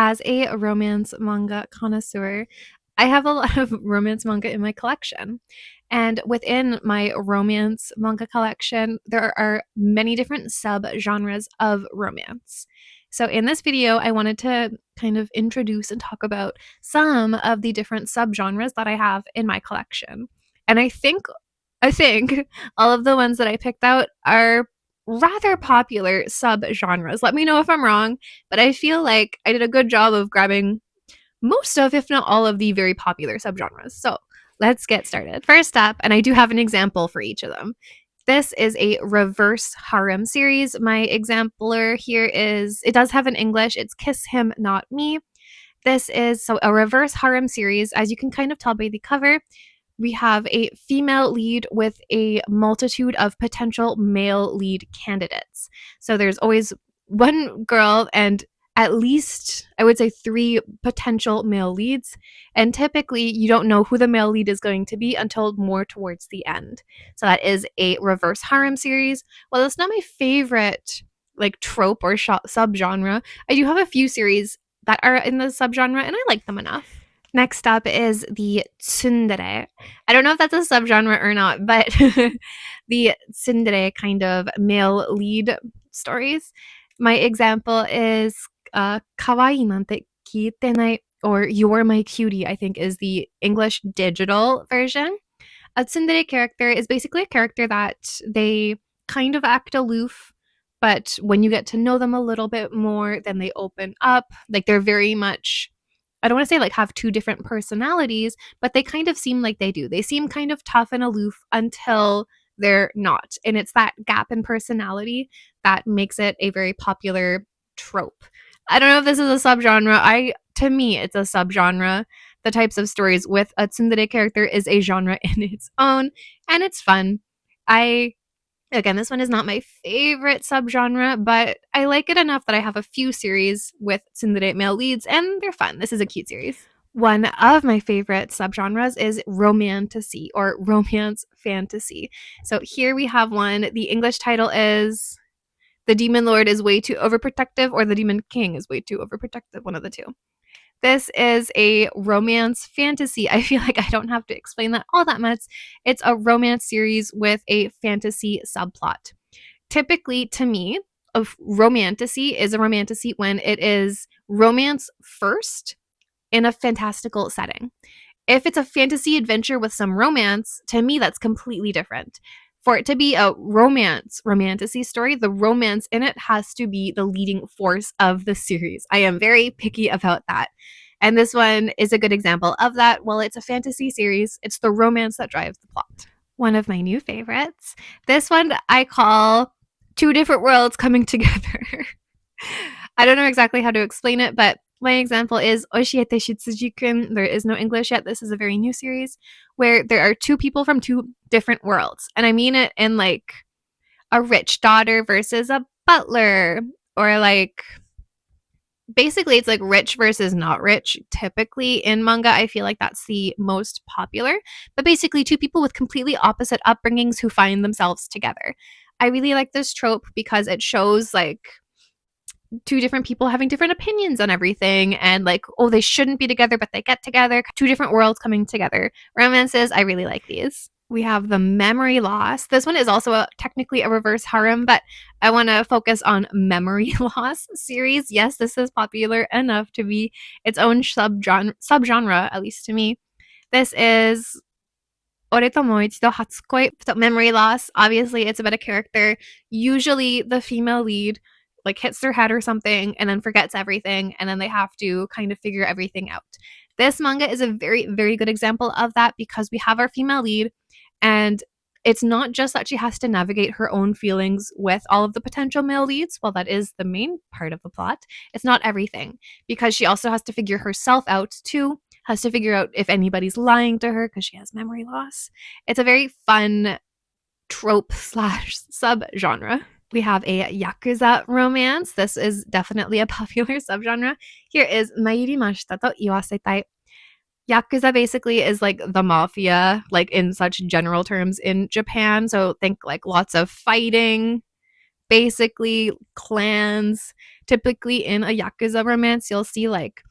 As a romance manga connoisseur, I have a lot of romance manga in my collection. And within my romance manga collection, there are many different sub-genres of romance. So in this video, I wanted to kind of introduce and talk about some of the different sub-genres that I have in my collection. And I think all of the ones that I picked out are rather popular sub-genres. Let me know if I'm wrong, but I feel like I did a good job of grabbing most of, if not all of, the very popular subgenres. So let's get started. First up, and I do have an example for each of them. This is a reverse harem series. My exemplar here is, it does have an English, it's Kiss Him Not Me. This is so a reverse harem series, as you can kind of tell by the cover. We have a female lead with a multitude of potential male lead candidates. So there's always one girl and at least, I would say, 3 potential male leads. And typically, you don't know who the male lead is going to be until more towards the end. So that is a reverse harem series. Well, it's not my favorite like trope or subgenre. I do have a few series that are in the subgenre, and I like them enough. Next up is the Tsundere. I don't know if that's a subgenre or not, but the Tsundere kind of male lead stories. My example is Kawaii nante kiite nai, or You're My Cutie, I think is the English digital version. A tsundere character is basically a character that they kind of act aloof, but when you get to know them a little bit more, then they open up. Like they're very much, I don't want to say like have 2 different personalities, but they kind of seem like they do. They seem kind of tough and aloof until they're not. And it's that gap in personality that makes it a very popular trope. I don't know if this is a subgenre. To me, it's a subgenre. The types of stories with a tsundere character is a genre in its own, and it's fun. Again, this one is not my favorite subgenre, but I like it enough that I have a few series with tsundere male leads, and they're fun. This is a cute series. One of my favorite subgenres is romantasy or romance fantasy. So here we have one. The English title is The Demon Lord is Way Too Overprotective, or The Demon King is Way Too Overprotective, one of the two. This is a romance fantasy. I feel like I don't have to explain that all that much. It's a romance series with a fantasy subplot. Typically, to me, a romantasy is a romantasy when it is romance first in a fantastical setting. If it's a fantasy adventure with some romance, to me, that's completely different. For it to be a romantasy story, the romance in it has to be the leading force of the series. I am very picky about that. And this one is a good example of that. Well, it's a fantasy series, it's the romance that drives the plot. One of my new favorites. This one I call 2 different worlds coming together. I don't know exactly how to explain it, but my example is Oshiete Shitsuji-kun. There is no English yet. This is a very new series where there are 2 people from 2 different worlds. And I mean it in like a rich daughter versus a butler, or like basically it's like rich versus not rich. Typically in manga, I feel like that's the most popular, but basically 2 people with completely opposite upbringings who find themselves together. I really like this trope because it shows like 2 different people having different opinions on everything, and like, oh, they shouldn't be together, but they get together. 2 different worlds coming together. Romances, I really like these. We have the memory loss. This one is also technically a reverse harem, but I want to focus on memory loss series. Yes, this is popular enough to be its own subgenre, at least to me. This is Ore to Moichido Hatsukoi. So memory loss, obviously it's about a character, usually the female lead, like hits their head or something and then forgets everything, and then they have to kind of figure everything out. This manga is a very, very good example of that because we have our female lead, and it's not just that she has to navigate her own feelings with all of the potential male leads. While that is the main part of the plot, it's not everything, because she also has to figure herself out too, has to figure out if anybody's lying to her because she has memory loss. It's a very fun trope slash subgenre. We have a Yakuza romance. This is definitely a popular subgenre. Here is Mairimashita to Iwasetai. Yakuza basically is like the mafia, like in such general terms in Japan. So think like lots of fighting, basically clans. Typically in a Yakuza romance, you'll see like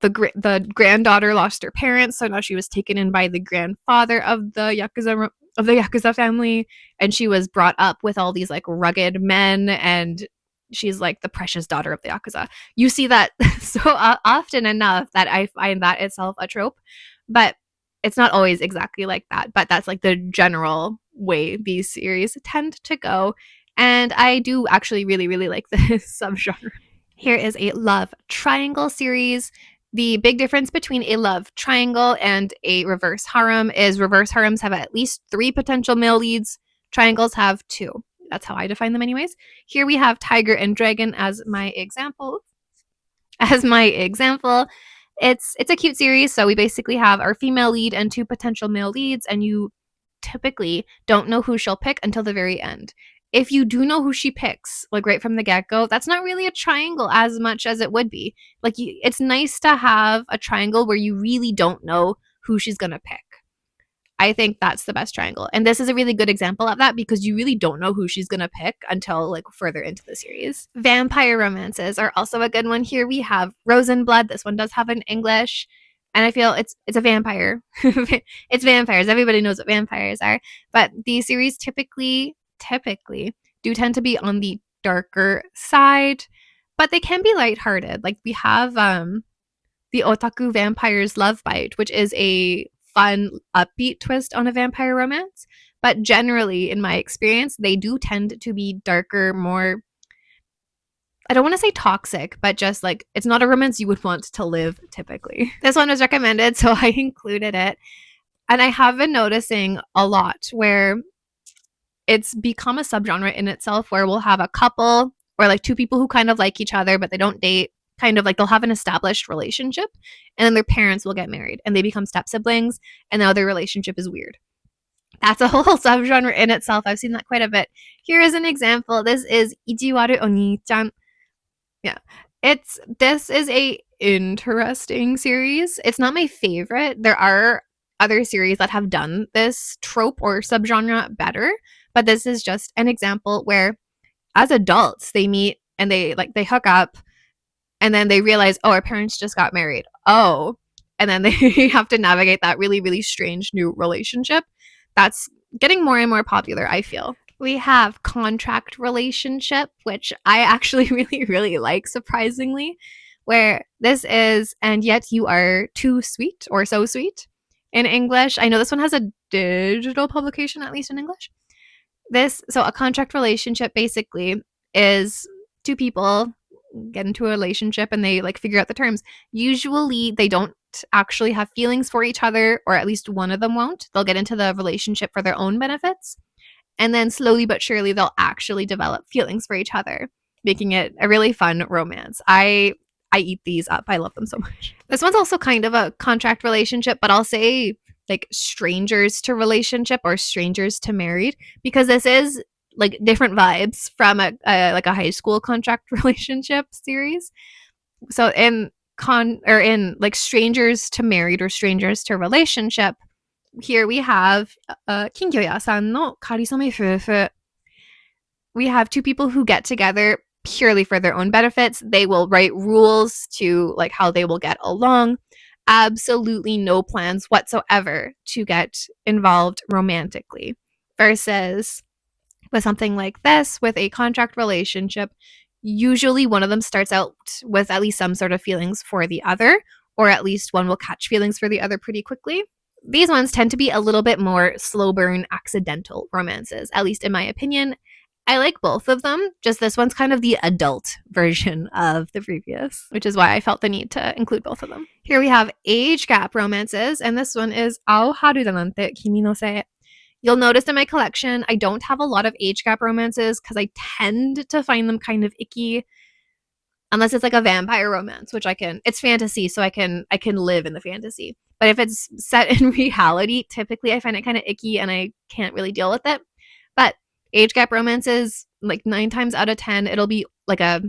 the granddaughter lost her parents, so now she was taken in by the grandfather of the Yakuza family, and she was brought up with all these like rugged men, and she's like the precious daughter of the Yakuza. You see that so often enough that I find that itself a trope, but it's not always exactly like that. But that's like the general way these series tend to go, and I do actually really, really like this subgenre. Here is a love triangle series. The big difference between a love triangle and a reverse harem is reverse harems have at least 3 potential male leads. Triangles have 2. That's how I define them anyways. Here we have Tiger and Dragon as my example. It's a cute series, so we basically have our female lead and 2 potential male leads, and you typically don't know who she'll pick until the very end. If you do know who she picks, like right from the get-go, that's not really a triangle as much as it would be. Like it's nice to have a triangle where you really don't know who she's going to pick. I think that's the best triangle. And this is a really good example of that because you really don't know who she's going to pick until like further into the series. Vampire romances are also a good one. Here we have Rose and Blood. This one does have an English. And I feel it's a vampire. It's vampires. Everybody knows what vampires are. But these series typically do tend to be on the darker side, but they can be lighthearted. Like we have the Otaku Vampire's Love Bite, which is a fun, upbeat twist on a vampire romance. But generally, in my experience, they do tend to be darker, more, I don't want to say toxic, but just like it's not a romance you would want to live typically. This one was recommended, so I included it. And I have been noticing a lot where it's become a subgenre in itself where we'll have a couple or like 2 people who kind of like each other, but they don't date. Kind of like they'll have an established relationship and then their parents will get married and they become step siblings and now their relationship is weird. That's a whole subgenre in itself. I've seen that quite a bit. Here is an example. This is Ijiwaru Oni-chan. Yeah. This is a interesting series. It's not my favorite. There are other series that have done this trope or subgenre better, but this is just an example where as adults they meet and they hook up and then they realize, oh, our parents just got married. Oh, and then they have to navigate that really, really strange new relationship. That's getting more and more popular, I feel. We have contract relationship, which I actually really, really like, surprisingly, where this is, and yet you are too sweet or so sweet in English. I know this one has a digital publication, at least in English. So a contract relationship basically is 2 people get into a relationship and they like figure out the terms. Usually they don't actually have feelings for each other, or at least one of them won't. They'll get into the relationship for their own benefits. And then slowly but surely they'll actually develop feelings for each other, making it a really fun romance. I eat these up. I love them so much. This one's also kind of a contract relationship, but I'll say like strangers to relationship or strangers to married, because this is like different vibes from a high school contract relationship series. So in like strangers to married or strangers to relationship, here we have Kinkyo-ya-san no karisome fufu. We have 2 people who get together purely for their own benefits. They will write rules to like how they will get along. Absolutely no plans whatsoever to get involved romantically. Versus with something like this, with a contract relationship, usually one of them starts out with at least some sort of feelings for the other, or at least one will catch feelings for the other pretty quickly. These ones tend to be a little bit more slow burn, accidental romances, at least in my opinion. I like both of them, just this one's kind of the adult version of the previous, which is why I felt the need to include both of them. Here we have age gap romances, and this one is Ao Haru da Nante Kimi no Se. You'll notice in my collection, I don't have a lot of age gap romances because I tend to find them kind of icky. Unless it's like a vampire romance, which it's fantasy, so I can live in the fantasy. But if it's set in reality, typically I find it kind of icky and I can't really deal with it. But age gap romances, like 9 times out of 10, it'll be like a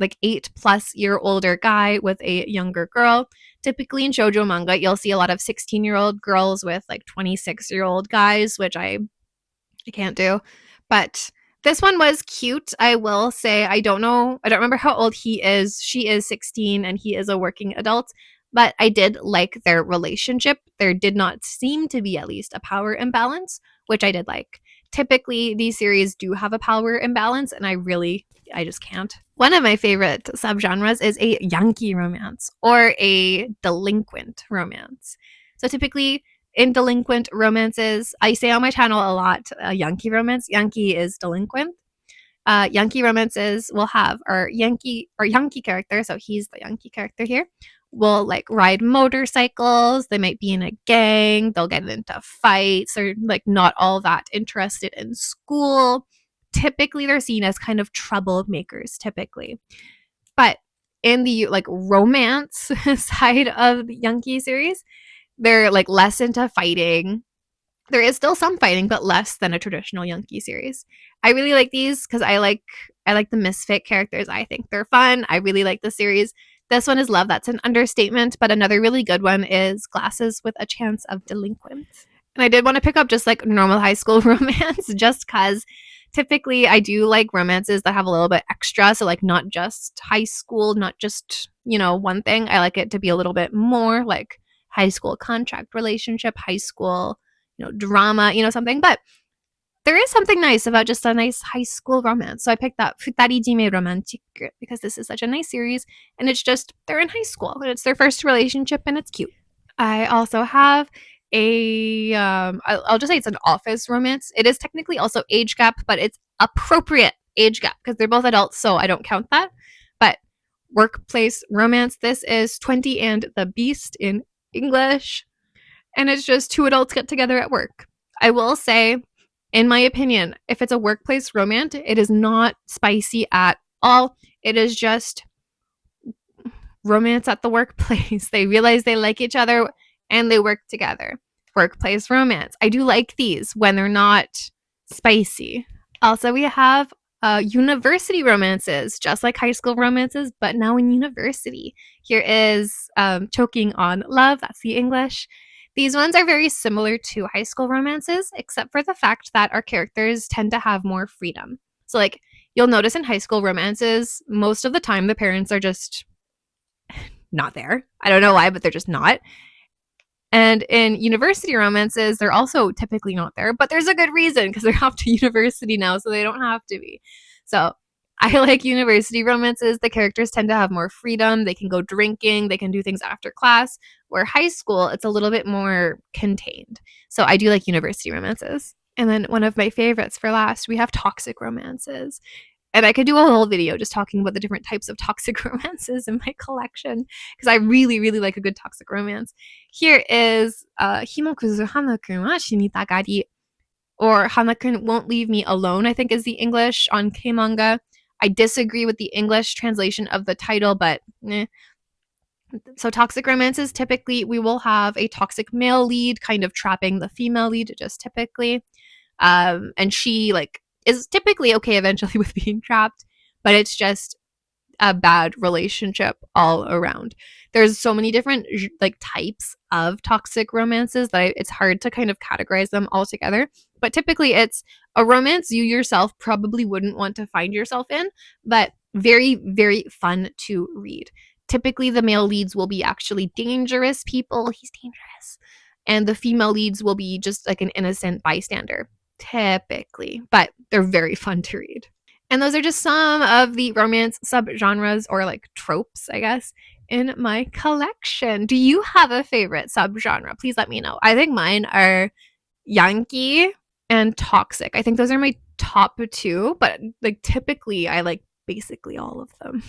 8+ year older guy with a younger girl. Typically in shoujo manga, you'll see a lot of 16-year-old girls with like 26-year-old guys, which I can't do. But This one was cute. I will say I don't know. I don't remember how old he is. She is 16 and he is a working adult, but I did like their relationship. There did not seem to be at least a power imbalance, which I did like. Typically, these series do have a power imbalance and I just can't. One of my favorite subgenres is a Yankee romance or a delinquent romance. So typically in delinquent romances, I say on my channel a lot, Yankee romance. Yankee is delinquent. Yankee romances will have our Yankee character, so he's the Yankee character here. Will like ride motorcycles. They might be in a gang. They'll get into fights. They're like not all that interested in school. Typically, they're seen as kind of troublemakers. Typically, but in the like romance side of the Yankee series, they're like less into fighting. There is still some fighting, but less than a traditional Yankee series. I really like these because I like the misfit characters. I think they're fun. I really like the series. This one is love. That's an understatement. But another really good one is Glasses with a Chance of Delinquent. And I did want to pick up just like normal high school romance, just because typically I do like romances that have a little bit extra. So like not just high school, not just, one thing. I like it to be a little bit more like high school contract relationship, high school, drama, something. But there is something nice about just a nice high school romance. So I picked that Futarijime Romantic because this is such a nice series and it's just they're in high school and it's their first relationship and it's cute. I also have I'll just say it's an office romance. It is technically also age gap, but it's appropriate age gap because they're both adults, so I don't count that. But workplace romance, this is 20 and the Beast in English, and it's just two adults get together at work. I will say, in my opinion, if it's a workplace romance, it is not spicy at all. It is just romance at the workplace. They realize they like each other and they work together. Workplace romance. I do like these when they're not spicy. Also, we have university romances, just like high school romances, but now in university. Here is Choking on Love. That's the English. These ones are very similar to high school romances, except for the fact that our characters tend to have more freedom. So, like, you'll notice in high school romances, most of the time the parents are just not there. I don't know why, but they're just not. And in university romances, they're also typically not there, but there's a good reason because they're off to university now, so they don't have to be. So I like university romances. The characters tend to have more freedom. They can go drinking. They can do things after class. Where high school, it's a little bit more contained. So I do like university romances. And then one of my favorites for last, we have toxic romances. And I could do a whole video just talking about the different types of toxic romances in my collection because I really, really like a good toxic romance. Here is Himokuzu Hanakun wa Shinitagari, or Hanakun Won't Leave Me Alone, I think is the English on K-manga. I disagree with the English translation of the title, but So toxic romances, typically we will have a toxic male lead kind of trapping the female lead, just typically. And she is typically okay eventually with being trapped, but it's just a bad relationship all around. There's so many different types of toxic romances that it's hard to kind of categorize them all together. But typically it's a romance you yourself probably wouldn't want to find yourself in, but very, very fun to read. Typically the male leads will be actually dangerous people. He's dangerous. And the female leads will be just like an innocent bystander, typically. But they're very fun to read. And those are just some of the romance subgenres or tropes, I guess, in my collection. Do you have a favorite subgenre? Please let me know. I think mine are Yankee and toxic. I think those are my top two, but typically I like basically all of them.